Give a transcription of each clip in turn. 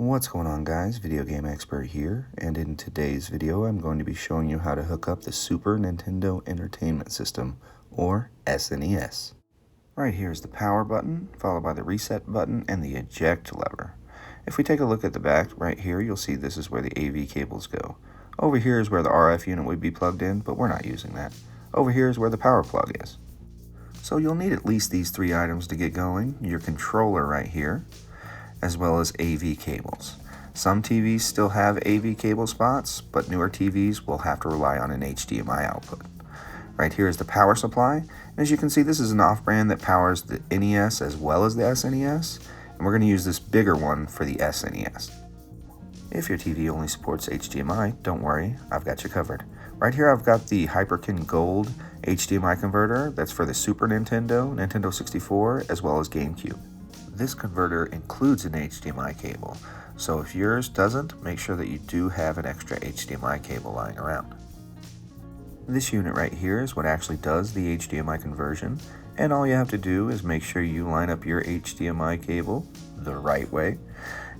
What's going on, guys? Video Game Expert here, and in today's video I'm going to be showing you how to hook up the Super Nintendo Entertainment System, or SNES. Right here is the power button, followed by the reset button and the eject lever. If we take a look at the back right here, you'll see this is where the AV cables go. Over here is where the RF unit would be plugged in, but we're not using that. Over here is where the power plug is. So you'll need at least these three items to get going: your controller right here, as well as AV cables. Some TVs still have AV cable spots, but newer TVs will have to rely on an HDMI output. Right here is the power supply. And as you can see, this is an off-brand that powers the NES as well as the SNES, and we're going to use this bigger one for the SNES. If your TV only supports HDMI, don't worry, I've got you covered. Right here I've got the Hyperkin Gold HDMI converter that's for the Super Nintendo, Nintendo 64, as well as GameCube. This converter includes an HDMI cable, so if yours doesn't, make sure that you do have an extra HDMI cable lying around. This unit right here is what actually does the HDMI conversion, and all you have to do is make sure you line up your HDMI cable the right way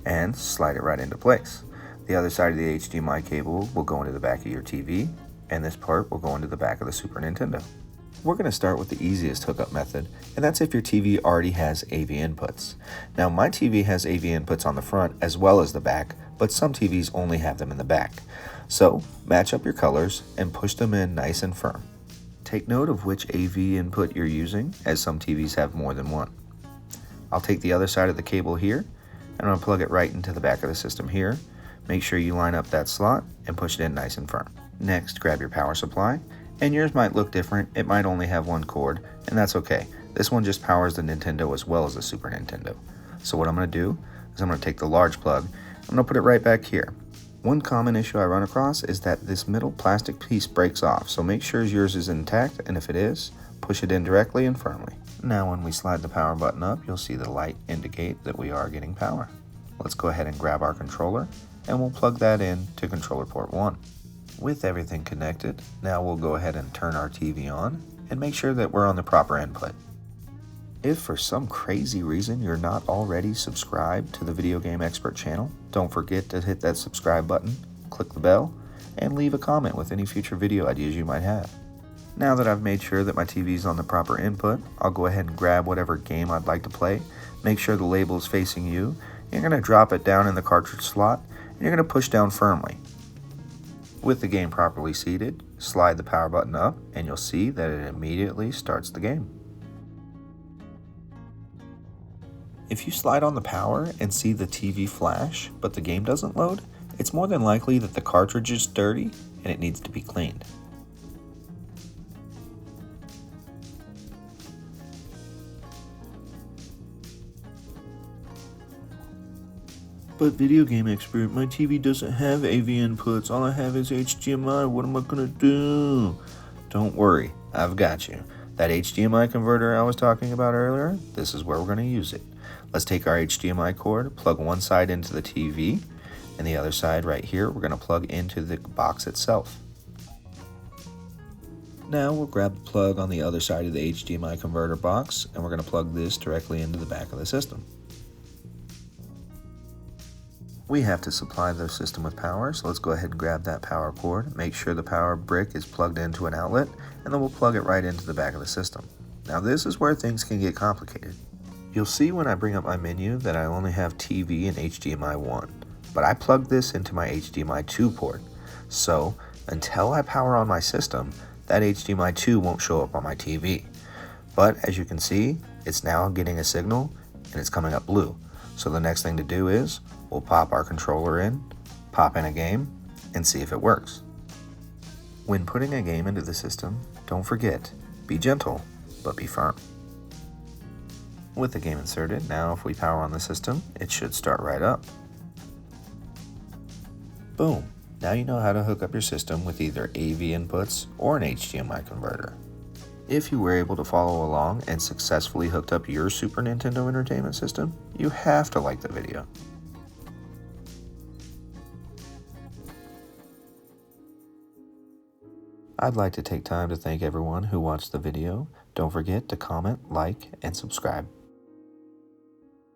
and slide it right into place. The other side of the HDMI cable will go into the back of your TV, and this part will go into the back of the Super Nintendo. We're going to start with the easiest hookup method, and that's if your TV already has AV inputs. Now, my TV has AV inputs on the front as well as the back, but some TVs only have them in the back. So, match up your colors and push them in nice and firm. Take note of which AV input you're using, as some TVs have more than one. I'll take the other side of the cable here, and I'm going to plug it right into the back of the system here. Make sure you line up that slot and push it in nice and firm. Next, grab your power supply. And yours might look different, it might only have one cord, and that's okay. This one just powers the Nintendo as well as the Super Nintendo. So what I'm going to do is I'm going to take the large plug, I'm going to put it right back here. One common issue I run across is that this middle plastic piece breaks off, so make sure yours is intact, and if it is, push it in directly and firmly. Now when we slide the power button up, you'll see the light indicate that we are getting power. Let's go ahead and grab our controller, and we'll plug that in to controller port 1. With everything connected, now we'll go ahead and turn our TV on and make sure that we're on the proper input. If for some crazy reason you're not already subscribed to the Video Game Expert channel, don't forget to hit that subscribe button, click the bell, and leave a comment with any future video ideas you might have. Now that I've made sure that my TV is on the proper input, I'll go ahead and grab whatever game I'd like to play, make sure the label is facing you, you're going to drop it down in the cartridge slot, and you're going to push down firmly. With the game properly seated, slide the power button up and you'll see that it immediately starts the game. If you slide on the power and see the TV flash, but the game doesn't load, it's more than likely that the cartridge is dirty and it needs to be cleaned. But Video Game Expert, my TV doesn't have AV inputs. All I have is HDMI. What am I gonna do? Don't worry, I've got you. That HDMI converter I was talking about earlier, this is where we're gonna use it. Let's take our HDMI cord, plug one side into the TV, and the other side right here, we're gonna plug into the box itself. Now we'll grab the plug on the other side of the HDMI converter box, and we're gonna plug this directly into the back of the system. We have to supply the system with power, so let's go ahead and grab that power cord, make sure the power brick is plugged into an outlet, and then we'll plug it right into the back of the system. Now this is where things can get complicated. You'll see when I bring up my menu that I only have TV and HDMI 1, but I plugged this into my HDMI 2 port. So until I power on my system, that HDMI 2 won't show up on my TV. But as you can see, it's now getting a signal and it's coming up blue. So the next thing to do is we'll pop our controller in, pop in a game, and see if it works. When putting a game into the system, don't forget, be gentle, but be firm. With the game inserted, now if we power on the system, it should start right up. Boom! Now you know how to hook up your system with either AV inputs or an HDMI converter. If you were able to follow along and successfully hooked up your Super Nintendo Entertainment System, you have to like the video. I'd like to take time to thank everyone who watched the video. Don't forget to comment, like, and subscribe.